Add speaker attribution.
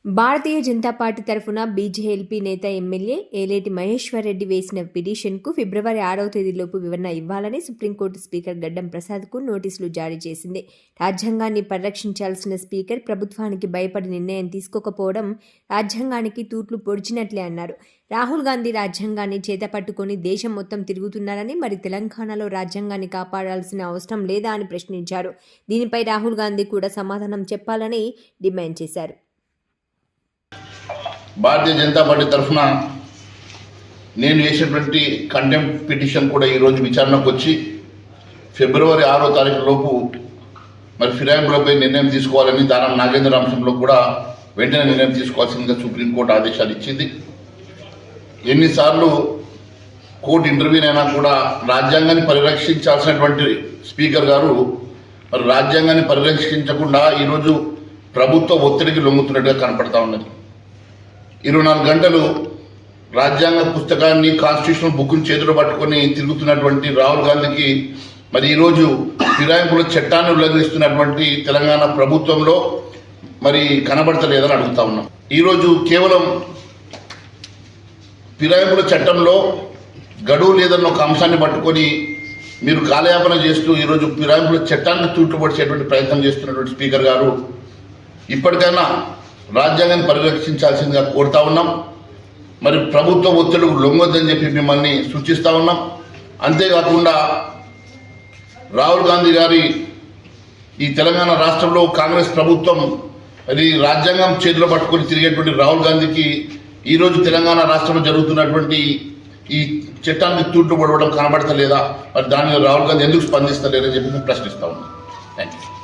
Speaker 1: Bharatiya Janata party తరఫున BJLP నేత MLA Eleti Maheshwar Reddy వేసిన పిటిషన్కు ఫిబ్రవరి 6వ తేదీలోపు వివరణ ఇవ్వాలని సుప్రీంకోర్టు స్పీకర్ గడ్డం ప్రసాద్కు నోటీసులు జారీ చేసింది. రాజ్యాంగాన్ని పరిరక్షించాల్సిన స్పీకర్ ప్రభుత్వానికి భయపడి నిర్ణయం తీసుకోకపోవడం రాజ్యాంగానికి తూట్లు పొడిచినట్లే అన్నారు. రాహుల్ గాంధీ రాజ్యాంగాన్ని చేతపట్టుకొని దేశం మొత్తం తిరుగుతున్నారని, మరి తెలంగాణలో రాజ్యాంగాన్ని కాపాడాల్సిన అవసరం లేదా అని ప్రశ్నించారు. దీనిపై రాహుల్ గాంధీ కూడా సమాధానం చెప్పాలని డిమాండ్ చేశారు.
Speaker 2: భారతీయ జనతా పార్టీ తరఫున నేను వేసినటువంటి కంటెంప్ట్ పిటిషన్ కూడా ఈరోజు విచారణకు వచ్చి ఫిబ్రవరి 6వ తారీఖు లోపు మరి ఫిరాయింపులపై నిర్ణయం తీసుకోవాలని దానం నాగేంద్ర అంశంలో కూడా వెంటనే నిర్ణయం తీసుకోవాల్సిందిగా సుప్రీంకోర్టు ఆదేశాలు ఇచ్చింది. ఎన్నిసార్లు కోర్టు ఇంటర్వ్యూన్ అయినా కూడా రాజ్యాంగాన్ని పరిరక్షించాల్సినటువంటి స్పీకర్ గారు మరి రాజ్యాంగాన్ని పరిరక్షించకుండా ఈరోజు ప్రభుత్వ ఒత్తిడికి లొంగుతున్నట్టుగా కనపడతా ఉన్నది. 24 గంటలు రాజ్యాంగ పుస్తకాన్ని కాన్స్టిట్యూషనల్ బుక్ని చేతిలో పట్టుకొని తిరుగుతున్నటువంటి రాహుల్ గాంధీకి మరి ఈరోజు ఫిరాయింపుల చట్టాన్ని ఉల్లంఘిస్తున్నటువంటి తెలంగాణ ప్రభుత్వంలో మరి కనబడతలేదని అడుగుతా ఉన్నాం. ఈరోజు కేవలం ఫిరాయింపుల చట్టంలో గడువు లేదన్న ఒక అంశాన్ని పట్టుకొని మీరు కాలయాపన చేస్తూ ఈరోజు ఫిరాయింపుల చట్టాన్ని తూట్టుపడిచేటువంటి ప్రయత్నం చేస్తున్నటువంటి స్పీకర్ గారు ఇప్పటికైనా రాజ్యాంగాన్ని పరిరక్షించాల్సిందిగా కోరుతా ఉన్నాం. మరి ప్రభుత్వ ఒత్తిడుకు లొంగొద్దని చెప్పి మిమ్మల్ని సూచిస్తూ ఉన్నాం. అంతేకాకుండా రాహుల్ గాంధీ గారి ఈ తెలంగాణ రాష్ట్రంలో కాంగ్రెస్ ప్రభుత్వం అది రాజ్యాంగం చేతిలో పట్టుకొని తిరిగేటువంటి రాహుల్ గాంధీకి ఈరోజు తెలంగాణ రాష్ట్రంలో జరుగుతున్నటువంటి ఈ చట్టానికి తూట్లు పడవడం కనబడతలేదా? మరి దాని రాహుల్ గాంధీ ఎందుకు స్పందిస్తలేదని చెప్పి ప్రశ్నిస్తూ ఉన్నాం. Thank you.